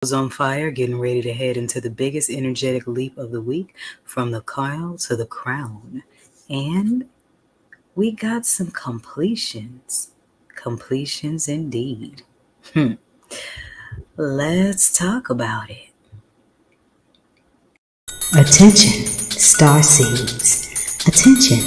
On fire, getting ready to head into the biggest energetic leap of the week from the coil to the crown. And we got some completions. Completions indeed. Let's talk about it. Attention, star seeds. Attention,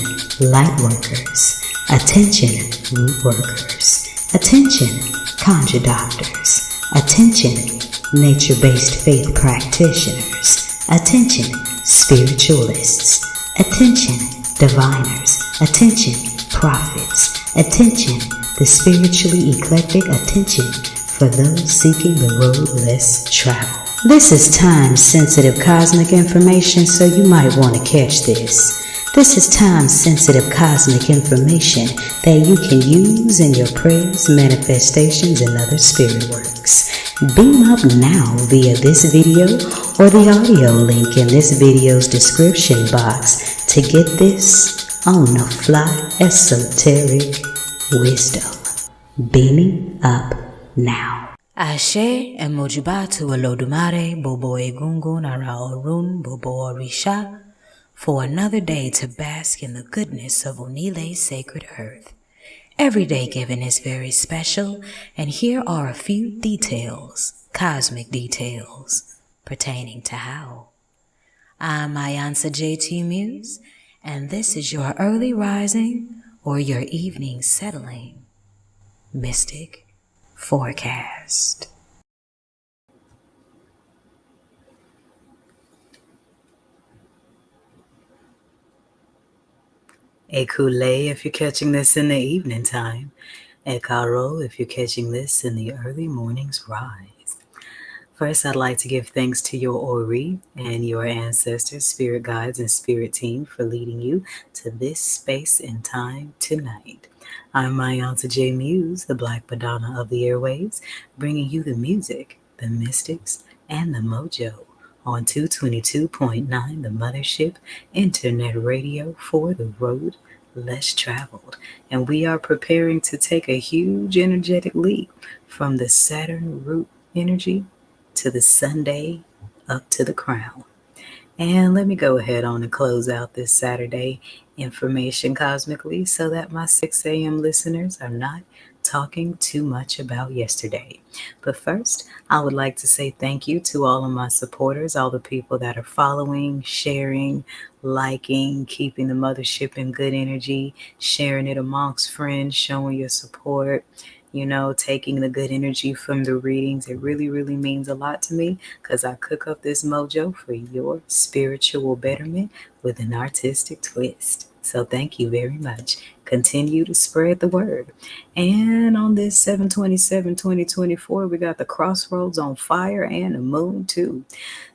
light workers. Attention, root workers. Attention, conjure doctors. Attention, nature-based faith practitioners. Attention, spiritualists. Attention, diviners. Attention, prophets. Attention, the spiritually eclectic. Attention for those seeking the road less traveled. This is time-sensitive cosmic information, so you might want to catch this. This is time-sensitive cosmic information that you can use in your prayers, manifestations, and other spirit works. Beam up now via this video or the audio link in this video's description box to get this on the fly esoteric wisdom. Beaming up now. Ashe and Mojibatu Olodumare Bobo Egungun Ara Orun Bobo Orisha for another day to bask in the goodness of Onile's sacred earth. Every day given is very special, and here are a few details, cosmic details, pertaining to how. I'm iiiYansaje to Muse, and this is your early rising or your evening settling mystic forecast. Ekule if you're catching this in the evening time. Ekaro if you're catching this in the early morning's rise. First, I'd like to give thanks to your Ori and your ancestors, spirit guides, and spirit team for leading you to this space and time tonight. I'm iiiYansaje Muse, the Black Madonna of the airwaves, bringing you the music, the mystics, and the mojo on 222.9 the Mothership Internet Radio for the road less traveled. And we are preparing to take a huge energetic leap from the Saturn root energy to the Sunday up to the crown. And let me go ahead on and close out this Saturday information cosmically so that my 6 a.m. listeners are not talking too much about yesterday. But first, I would like to say thank you to all of my supporters, all the people that are following, sharing, liking, keeping the mothership in good energy, sharing it amongst friends, showing your support, taking the good energy from the readings. It really, really means a lot to me because I cook up this mojo for your spiritual betterment with an artistic twist. So thank you very much. Continue to spread the word. And on this 7/27/2024, we got the Crossroads on fire and the moon too.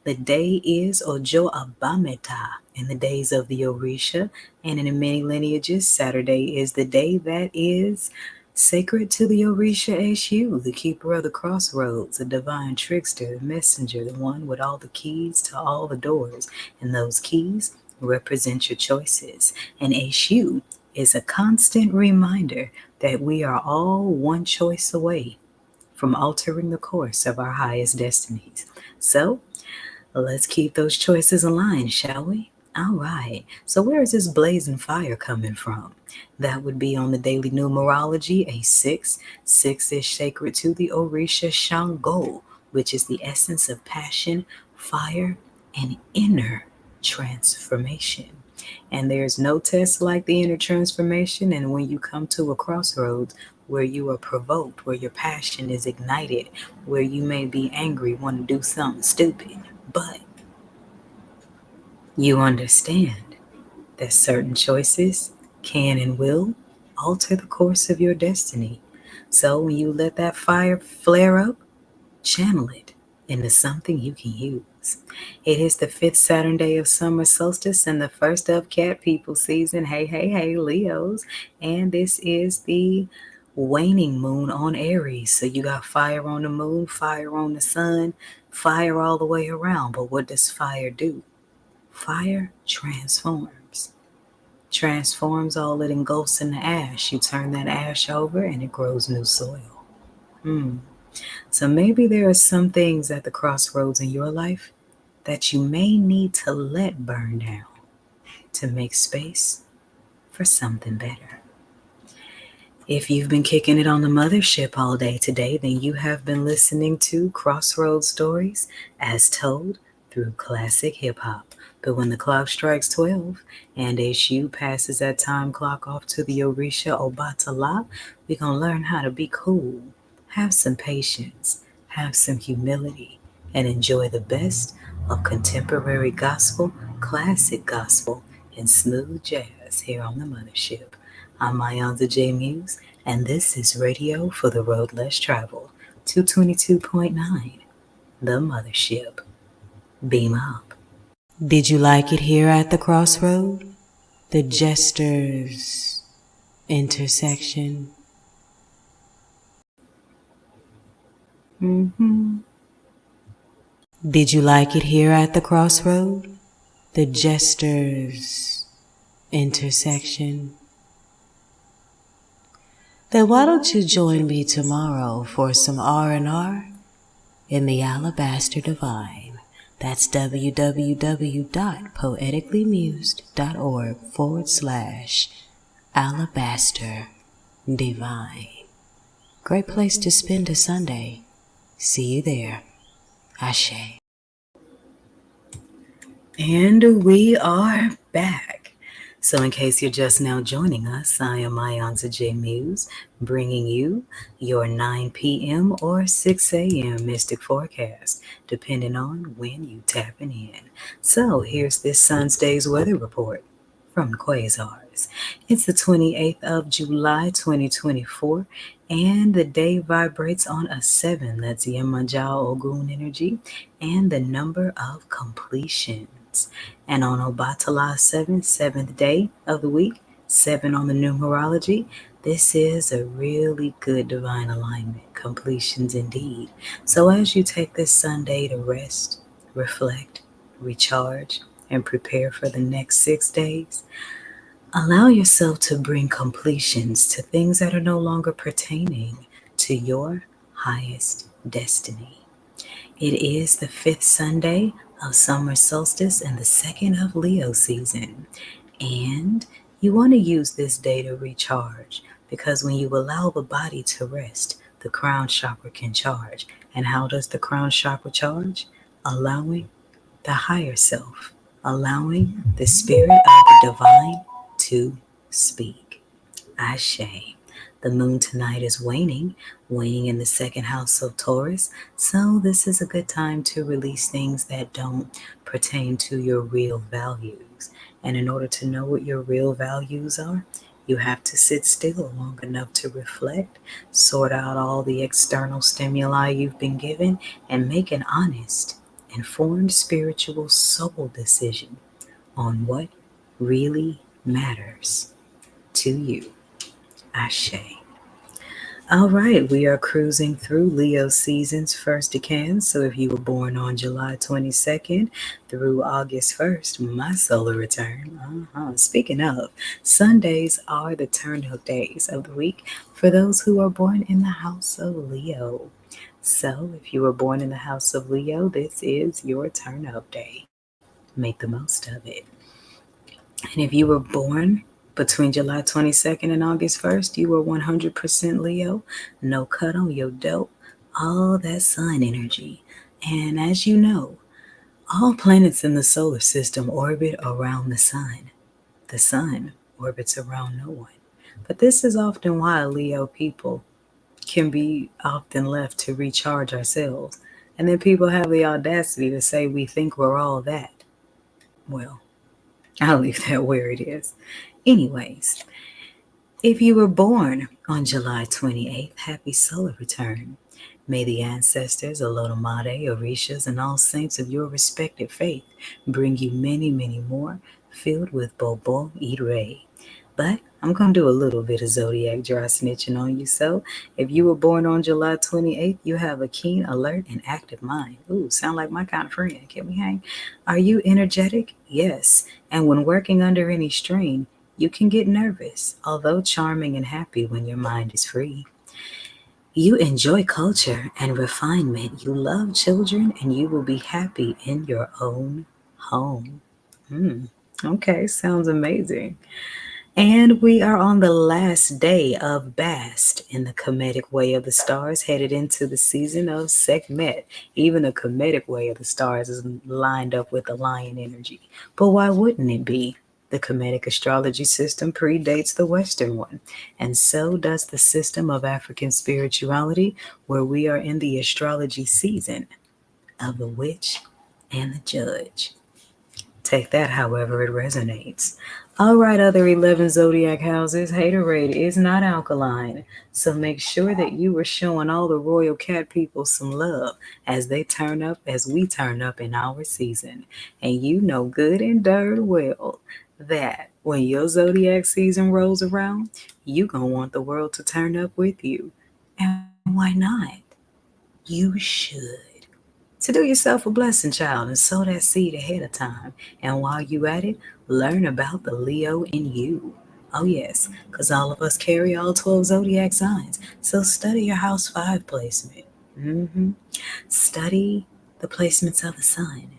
The day is Ojo Abameta in the days of the Orisha, and in the many lineages, Saturday is the day that is sacred to the Orisha Eshu, the keeper of the crossroads, the divine trickster, the messenger, the one with all the keys to all the doors. And those keys represent your choices. And Eshu is a constant reminder that we are all one choice away from altering the course of our highest destinies. So let's keep those choices aligned, shall we? All right. So where is this blazing fire coming from? That would be on the daily numerology, a 6. 6 is sacred to the Orisha Shango, which is the essence of passion, fire, and inner transformation. And there's no test like the inner transformation. And when you come to a crossroads where you are provoked, where your passion is ignited, where you may be angry, want to do something stupid, but you understand that certain choices can and will alter the course of your destiny. So when you let that fire flare up, channel it into something you can use. It is the 5th Saturn day of summer solstice and the first of cat people season. Hey, hey, hey, Leos. And this is the waning moon on Aries. So you got fire on the moon, fire on the sun, fire all the way around. But what does fire do? Fire transforms all it engulfs into ash. You turn that ash over and it grows new soil. So maybe there are some things at the crossroads in your life that you may need to let burn down to make space for something better. If you've been kicking it on the mothership all day today, then you have been listening to Crossroads Stories as told through classic hip hop. But when the clock strikes 12 and a shoe passes that time clock off to the Iba Obatala, we're going to learn how to be cool, have some patience, have some humility, and enjoy the best of contemporary gospel, classic gospel, and smooth jazz here on the mothership. I'm iiiYansaje Muse, and this is Radio for the Road Less Traveled, 222.9, The Mothership. Beam up. Did you like it here at the crossroad? The Jester's intersection? Did you like it here at the crossroad? The Jester's intersection? Then why don't you join me tomorrow for some R&R in the Alabaster Divine? That's www.poeticallymused.org/Alabaster Divine. Great place to spend a Sunday. See you there. Ashe. And we are back. So in case you're just now joining us, I am iiiYansaje Muse, bringing you your 9 p.m. or 6 a.m. Mystic Forecast, depending on when you tapping in. So here's this Sun's weather report from the Quasars. It's the 28th of July, 2024, and the day vibrates on a 7. That's Yemanjao Ogun energy, and the number of completions. And on Obatala 7, 7th day of the week, 7 on the numerology, this is a really good divine alignment, completions indeed. So as you take this Sunday to rest, reflect, recharge, and prepare for the next 6 days, allow yourself to bring completions to things that are no longer pertaining to your highest destiny. It is the 5th Sunday of summer solstice and the 2nd of Leo season. And you want to use this day to recharge, because when you allow the body to rest, the crown chakra can charge. And how does the crown chakra charge? Allowing the higher self, allowing the spirit of the divine to speak. Ashe. The moon tonight is waning in the 2nd house of Taurus. So this is a good time to release things that don't pertain to your real values. And in order to know what your real values are, you have to sit still long enough to reflect, sort out all the external stimuli you've been given, and make an honest, informed spiritual soul decision on what really matters to you. Ashe. All right, we are cruising through Leo season's first decan. So if you were born on July 22nd through August 1st, my solar return. Speaking of, Sundays are the turn hook days of the week for those who are born in the house of Leo. So if you were born in the house of Leo, this is your turn up day. Make the most of it. And if you were born between July 22nd and August 1st, you were 100% Leo, no cut on your dope, all that sun energy. And as you know, all planets in the solar system orbit around the sun. The sun orbits around no one. But this is often why Leo people can be often left to recharge ourselves. And then people have the audacity to say we think we're all that. Well, I'll leave that where it is. Anyways, if you were born on July 28th, happy solar return. May the ancestors, Olodumare, Orishas, and all saints of your respective faith bring you many, many more, filled with Bobo Ire. But I'm going to do a little bit of zodiac dry snitching on you. So if you were born on July 28th, you have a keen, alert, and active mind. Ooh, sound like my kind of friend. Can we hang? Are you energetic? Yes. And when working under any strain, you can get nervous, although charming and happy when your mind is free. You enjoy culture and refinement. You love children and you will be happy in your own home. Okay, sounds amazing. And we are on the last day of Bast in the Kemetic way of the stars, headed into the season of Sekhmet. Even the Kemetic way of the stars is lined up with the lion energy. But why wouldn't it be? The Kemetic astrology system predates the Western one, and so does the system of African spirituality, where we are in the astrology season of the witch and the judge. Take that however it resonates. All right, other 11 zodiac houses, haterade is not alkaline. So make sure that you are showing all the royal cat people some love as they turn up, as we turn up in our season. And you know good and darn well that when your zodiac season rolls around, you gonna want the world to turn up with you. And why not? You should. So do yourself a blessing, child, and sow that seed ahead of time. And while you at it, learn about the Leo in you. Oh yes, because all of us carry all 12 zodiac signs. So study your house 5 placement. hmm Study the placements of the sun.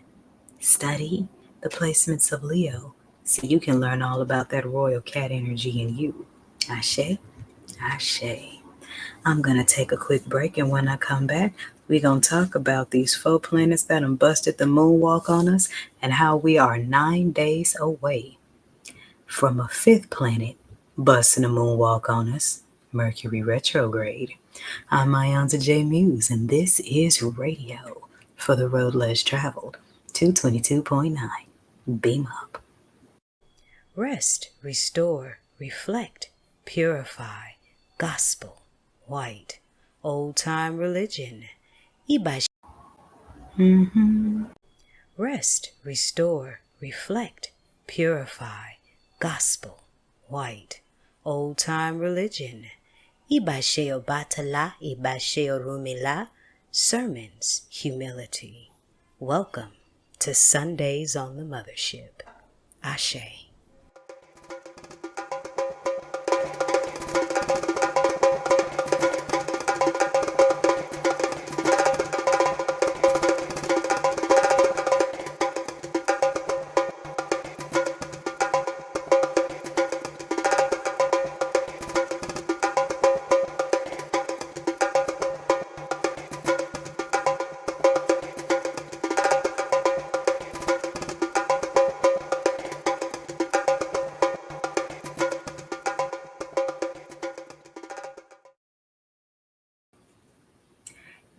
Study the placements of Leo so you can learn all about that royal cat energy in you. Ashe, ashe. I'm going to take a quick break, and when I come back, we're going to talk about these 4 planets that done busted the moonwalk on us and how we are 9 days away from a 5th planet busting a moonwalk on us, Mercury retrograde. I'm iiiYansaje Muse, and this is radio for the road less traveled, 222.9. Beam up. Rest, restore, reflect, purify, gospel, white, old time religion. Iba. Rest, restore, reflect, purify, gospel, white, old time religion. Iba Obatala, Iba Rumila, sermons, humility. Welcome to Sundays on the Mothership. Ashe.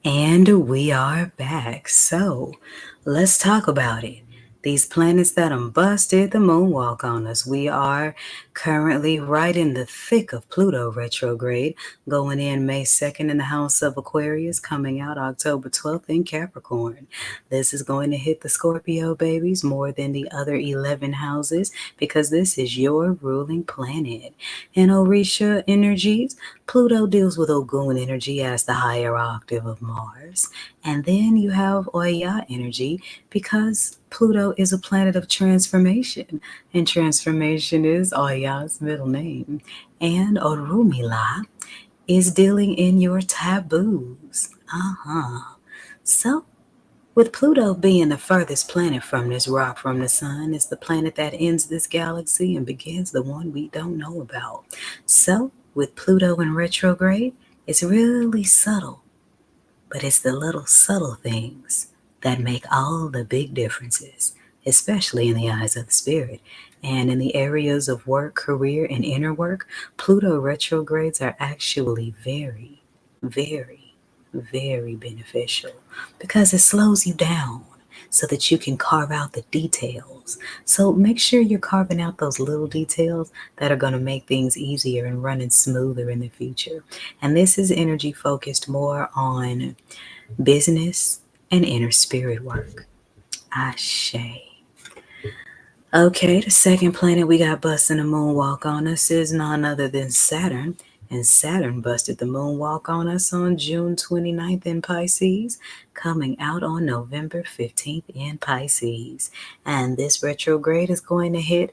And we are back. So let's talk about it. These planets that busted the moonwalk on us. We are currently right in the thick of Pluto retrograde, going in May 2nd in the house of Aquarius, coming out October 12th in Capricorn. This is going to hit the Scorpio babies more than the other 11 houses because this is your ruling planet. In Orisha energies, Pluto deals with Ogun energy as the higher octave of Mars. And then you have Oya energy because Pluto is a planet of transformation. And transformation is Oya's middle name. And Orumila is dealing in your taboos. So with Pluto being the furthest planet from this rock from the sun, it's the planet that ends this galaxy and begins the one we don't know about. So, with Pluto in retrograde, it's really subtle, but it's the little subtle things that make all the big differences, especially in the eyes of the spirit. And in the areas of work, career, and inner work, Pluto retrogrades are actually very, very, very beneficial because it slows you down so that you can carve out the details. So make sure you're carving out those little details that are going to make things easier and running smoother in the future. And this is energy focused more on business and inner spirit work. Ashe. Okay, the second planet we got busting the moonwalk on us is none other than Saturn. and Saturn busted the moonwalk on us on June 29th in Pisces, coming out on November 15th in Pisces. And this retrograde is going to hit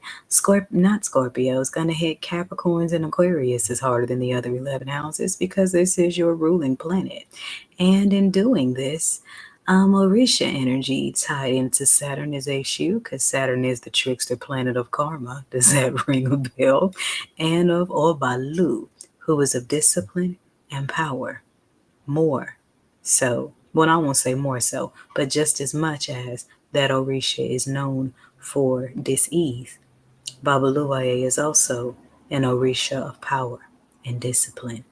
not Scorpio, it's going to hit Capricorns and Aquarius is harder than the other 11 houses because this is your ruling planet. And in doing this, Orisha energy tied into Saturn is a shoe because Saturn is the trickster planet of karma. Does that ring a bell? And of Obalu, who is of discipline and power. More so. Well, I won't say more so, but just as much as that Orisha is known for dis-ease, Babaluaye is also an Orisha of power and discipline.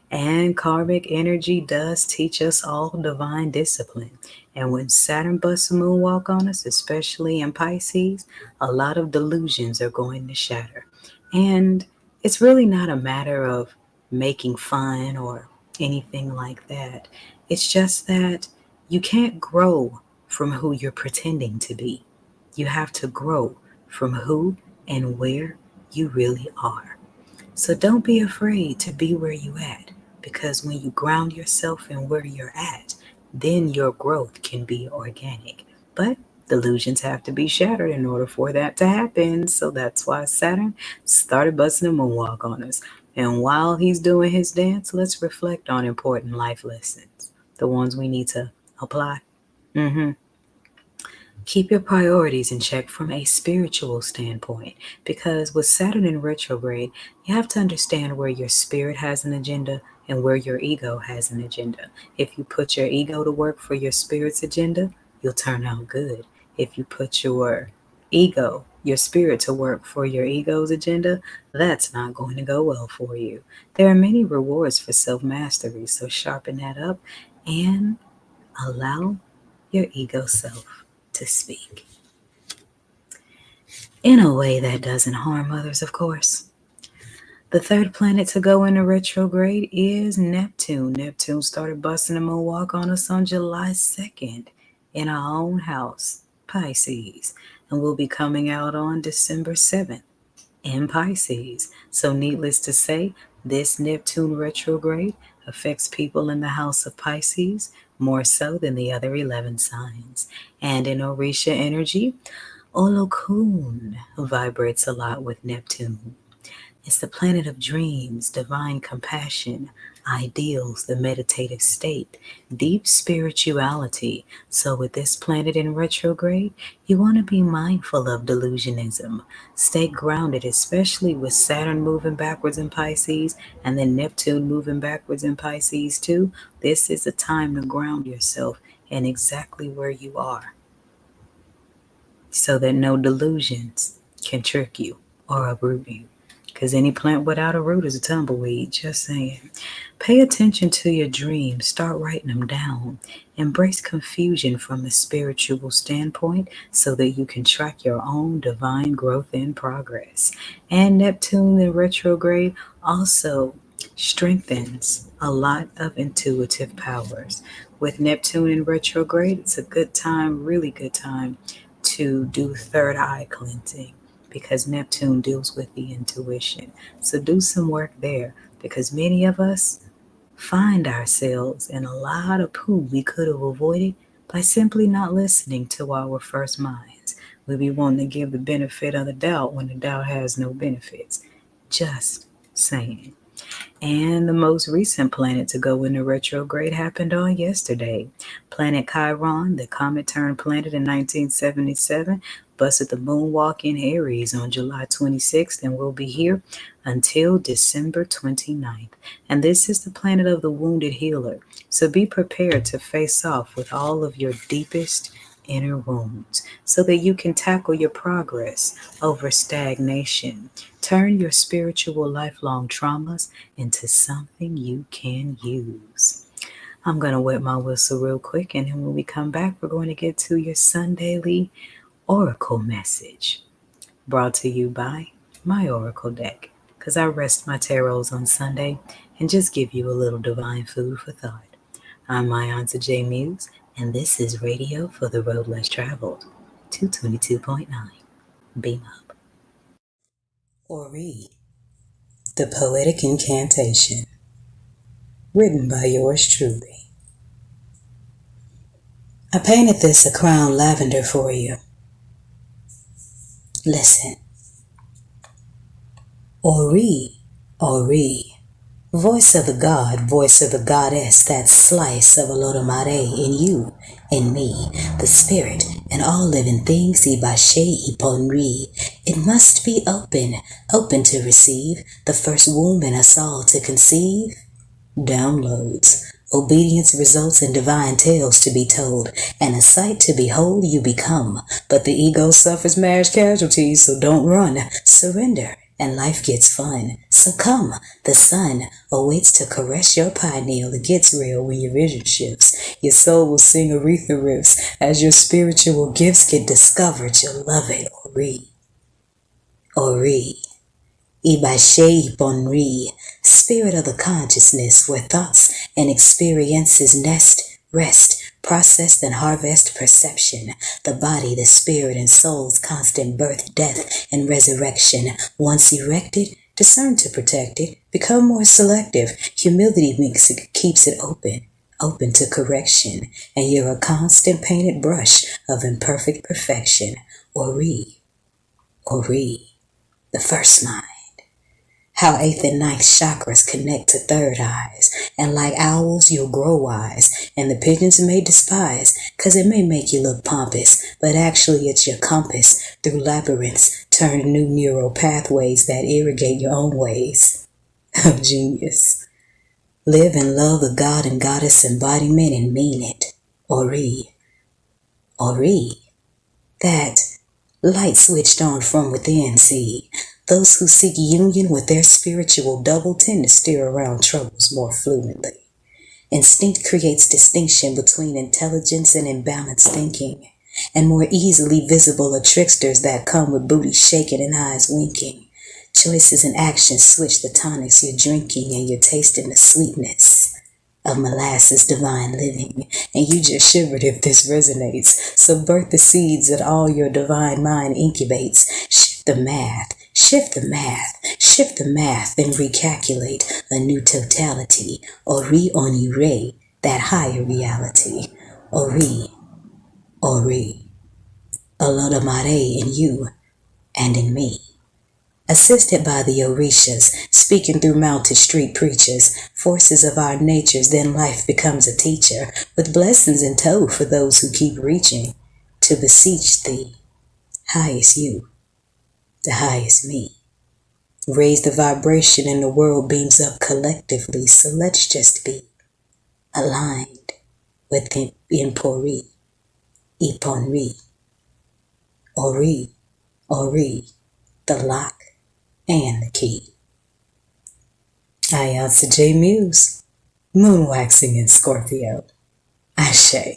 And karmic energy does teach us all divine discipline. And when Saturn busts a moonwalk on us, especially in Pisces, a lot of delusions are going to shatter. And it's really not a matter of making fun or anything like that. It's just that you can't grow from who you're pretending to be. You have to grow from who and where you really are. So don't be afraid to be where you at, because when you ground yourself in where you're at, then your growth can be organic. But delusions have to be shattered in order for that to happen. So that's why Saturn started busting a moonwalk on us. And while he's doing his dance, let's reflect on important life lessons, the ones we need to apply. Keep your priorities in check from a spiritual standpoint, because with Saturn in retrograde, you have to understand where your spirit has an agenda and where your ego has an agenda. If you put your ego to work for your spirit's agenda, you'll turn out good. If you put your spirit to work for your ego's agenda, that's not going to go well for you. There are many rewards for self-mastery, so sharpen that up and allow your ego self to speak in a way that doesn't harm others, of course. The third planet to go into retrograde is Neptune. Neptune started busting a moonwalk on us on July 2nd in our own house, Pisces, and will be coming out on December 7th in Pisces. So needless to say, this Neptune retrograde affects people in the house of Pisces more so than the other 11 signs. And in Orisha energy, Olokun vibrates a lot with Neptune. It's the planet of dreams, divine compassion, ideals, the meditative state, deep spirituality. So with this planet in retrograde, you want to be mindful of delusionism. Stay grounded, especially with Saturn moving backwards in Pisces and then Neptune moving backwards in Pisces too. This is a time to ground yourself in exactly where you are, so that no delusions can trick you or uproot you. Because any plant without a root is a tumbleweed, just saying. Pay attention to your dreams. Start writing them down. Embrace confusion from a spiritual standpoint so that you can track your own divine growth in progress. And Neptune in retrograde also strengthens a lot of intuitive powers. With Neptune in retrograde, it's a good time, really good time, to do third eye cleansing, because Neptune deals with the intuition. So do some work there, because many of us find ourselves in a lot of poo we could have avoided by simply not listening to our first minds. We be wanting to give the benefit of the doubt when the doubt has no benefits. Just saying. And the most recent planet to go into retrograde happened on yesterday. Planet Chiron, the comet-turned planet in 1977, busted the moonwalk in Aries on July 26th and will be here until December 29th. And this is the planet of the wounded healer. So be prepared to face off with all of your deepest inner wounds so that you can tackle your progress over stagnation. Turn your spiritual lifelong traumas into something you can use. I'm going to wet my whistle real quick, and then when we come back, we're going to get to your Sundayly Oracle message, brought to you by my Oracle deck, because I rest my tarots on Sunday and just give you a little divine food for thought. I'm iiiYansaje Muse, and this is Radio for the Road Less Traveled, 222.9. Beam up. Ori. The Poetic Incantation, written by yours truly. I painted this a crown lavender for you. Listen. Ori, Ori, voice of the god, voice of the goddess, that slice of Olodumare in you, in me, the spirit, and all living things, Ibashe Iponri. It must be open, open to receive, the first womb in us all to conceive. Downloads. Obedience results in divine tales to be told, and a sight to behold you become. But the ego suffers marriage casualties, so don't run. Surrender, and life gets fun. So come, the sun awaits to caress your pineal. It gets real when your vision shifts. Your soul will sing Aretha riffs. As your spiritual gifts get discovered, you'll love it. Ori. Ori. Ibashe Bonri, spirit of the consciousness where thoughts and experiences nest, rest, processed and harvest perception, the body, the spirit and soul's constant birth, death, and resurrection. Once erected, discern to protect it, become more selective. Humility makes it, keeps it open, open to correction, and you're a constant painted brush of imperfect perfection. Ori, Ori, the first mind. How eighth and ninth chakras connect to third eyes, and like owls you'll grow wise, and the pigeons may despise, 'cause it may make you look pompous, but actually it's your compass, through labyrinths, turned new neural pathways that irrigate your own ways. Oh, genius. Live and love the god and goddess embodiment and mean it. Ori. Ori. That light switched on from within, see. Those who seek union with their spiritual double tend to steer around troubles more fluently. Instinct creates distinction between intelligence and imbalanced thinking, and more easily visible are tricksters that come with booty shaking and eyes winking. Choices and actions switch the tonics you're drinking, and you're tasting the sweetness of molasses divine living, and you just shivered if this resonates. So birth the seeds that all your divine mind incubates. Shift the math, shift the math, shift the math, and recalculate a new totality. Ori oni re, that higher reality. Ori, Ori, Olodumare in you and in me. Assisted by the Orishas, speaking through mounted street preachers, forces of our natures, then life becomes a teacher, with blessings in tow for those who keep reaching, to beseech thee, highest you, the highest me. Raise the vibration and the world beams up collectively, so let's just be aligned with Impori, Iponri, Ori, Ori, the lock and the key. iiYansaje Muse, moonwaxing in Scorpio. Ashe.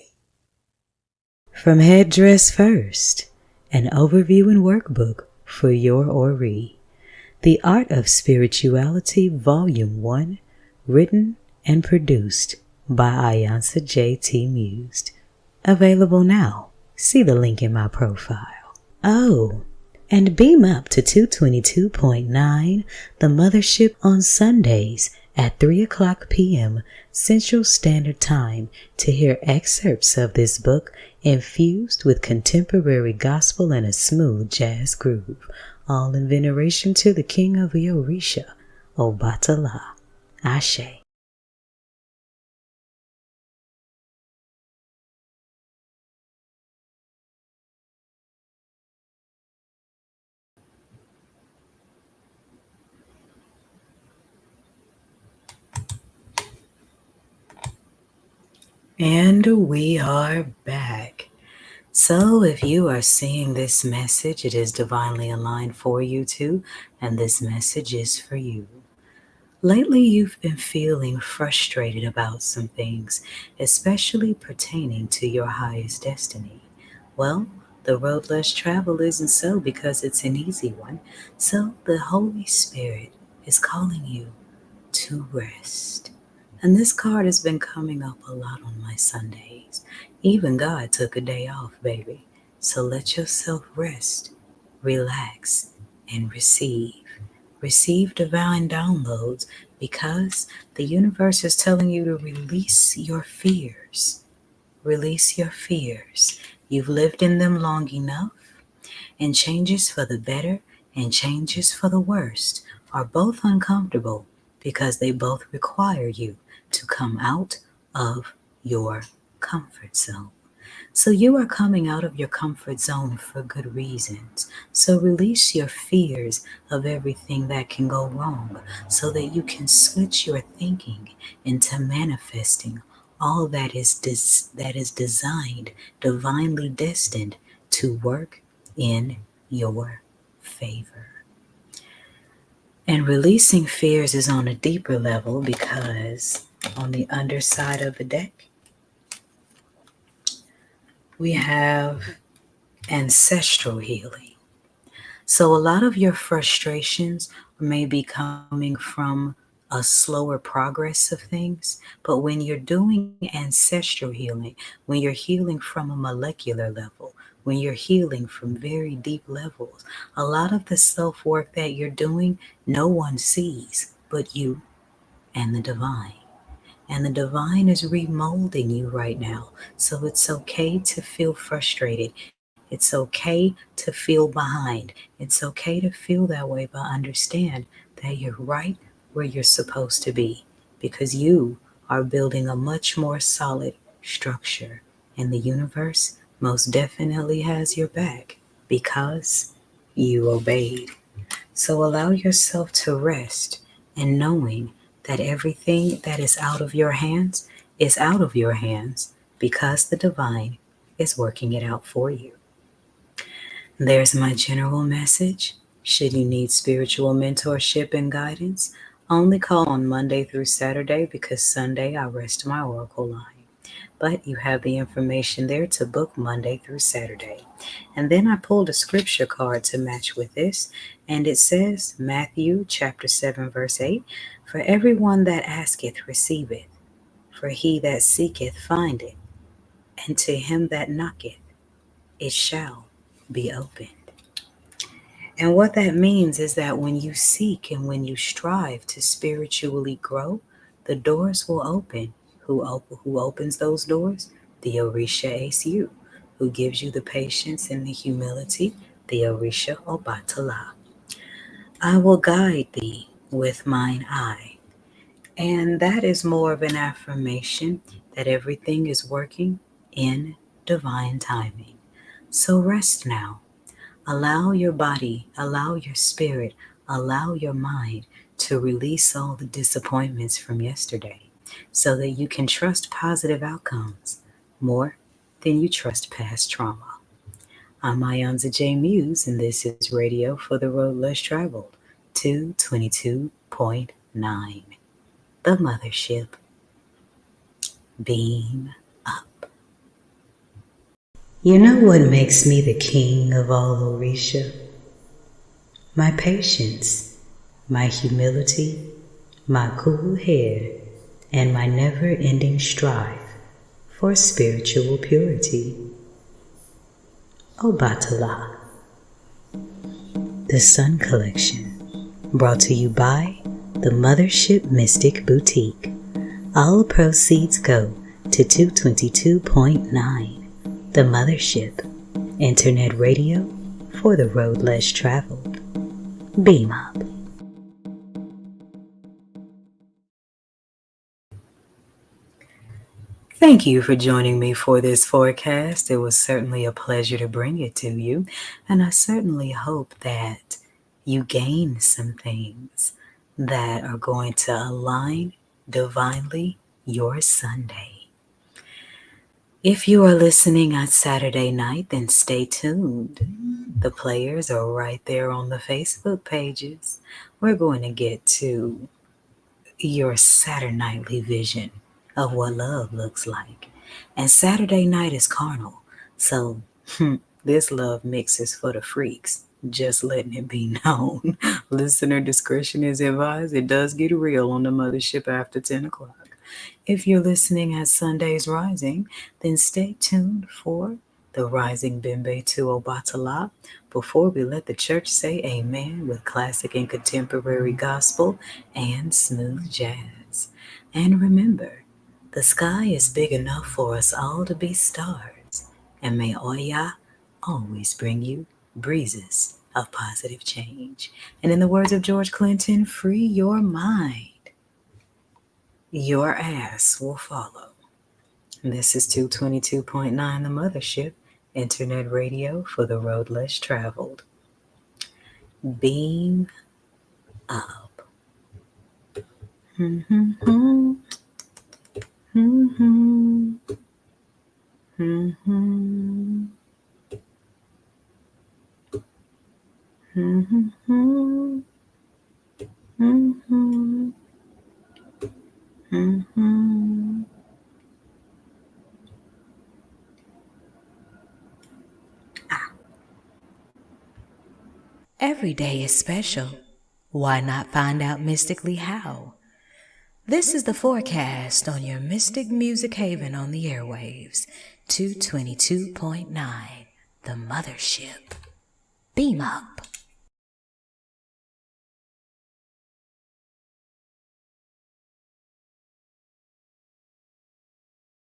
From Headdress First, an overview and workbook for your Ori. The Art of Spirituality, Volume 1, written and produced by iiYansaje T. Mused. Available now. See the link in my profile. Oh, and beam up to 222.9, the Mothership on Sundays at 3 o'clock p.m. Central Standard Time to hear excerpts of this book infused with contemporary gospel and a smooth jazz groove, all in veneration to the King of the Orisha, Obatala. Ashe. And we are back. So if you are seeing this message, it is divinely aligned for you too, and this message is for you. Lately, you've been feeling frustrated about some things, especially pertaining to your highest destiny. Well, the road less traveled isn't so because it's an easy one. So the Holy Spirit is calling you to rest. And this card has been coming up a lot on my Sundays. Even God took a day off, baby. So let yourself rest, relax, and receive. Receive divine downloads because the universe is telling you to release your fears. Release your fears. You've lived in them long enough, and changes for the better and changes for the worst are both uncomfortable because they both require you to come out of your comfort zone. So you are coming out of your comfort zone for good reasons. So release your fears of everything that can go wrong so that you can switch your thinking into manifesting all that is designed, divinely destined to work in your favor. And releasing fears is on a deeper level because on the underside of the deck, we have ancestral healing. So, a lot of your frustrations may be coming from a slower progress of things, but when you're doing ancestral healing, when you're healing from a molecular level, when you're healing from very deep levels, a lot of the self work that you're doing, no one sees but you and the divine. And the divine is remolding you right now. So it's okay to feel frustrated. It's okay to feel behind. It's okay to feel that way, but understand that you're right where you're supposed to be because you are building a much more solid structure. And the universe most definitely has your back because you obeyed. So allow yourself to rest in knowing that everything that is out of your hands is out of your hands because the divine is working it out for you. There's my general message. Should you need spiritual mentorship and guidance, only call on Monday through Saturday because Sunday I rest my oracle line. But you have the information there to book Monday through Saturday. And then I pulled a scripture card to match with this, and it says Matthew chapter 7 verse 8, "For everyone that asketh receiveth, for he that seeketh findeth, and to him that knocketh it shall be opened." And what that means is that when you seek and when you strive to spiritually grow, the doors will open. Who opens those doors? The Orisha Ace You. Who gives you the patience and the humility? The Orisha Obatala. I will guide thee with mine eye. And that is more of an affirmation that everything is working in divine timing. So rest now. Allow your body, allow your spirit, allow your mind to release all the disappointments from yesterday so that you can trust positive outcomes more than you trust past trauma. I'm iiiYansaje Muse, and this is Radio for the Road Less Traveled, 222.9. The Mothership. Beam up. You know what makes me the king of all Orisha? My patience, my humility, my cool head, and my never-ending strive for spiritual purity. Obatala, the Sun Collection, brought to you by the Mothership Mystic Boutiq. All proceeds go to 222.9, the Mothership, Internet radio for the road less traveled. Beam up. Thank you for joining me for this forecast. It was certainly a pleasure to bring it to you, and I certainly hope that you gain some things that are going to align divinely your Sunday. If you are listening on Saturday night, then stay tuned. The players are right there on the Facebook pages. We're going to get to your Saturday nightly vision of what love looks like. And Saturday night is carnal. So this love mix is for the freaks. Just letting it be known. Listener discretion is advised. It does get real on the mothership after 10 o'clock. If you're listening at Sunday's Rising, then stay tuned for the rising Bembe to Obatala, before we let the church say amen with classic and contemporary gospel and smooth jazz. And remember, the sky is big enough for us all to be stars, and may Oya always bring you breezes of positive change. And in the words of George Clinton, free your mind. Your ass will follow. This is 222.9 The Mothership, internet radio for the road less traveled. Beam up. Mm-hmm. Mm-hmm. Mm-hmm. Mm-hmm. Mm-hmm. Mm-hmm. Every day is special. Why not find out mystically how? This is the forecast on your Mystic Music Haven on the airwaves, 222.9, The Mothership. Beam up.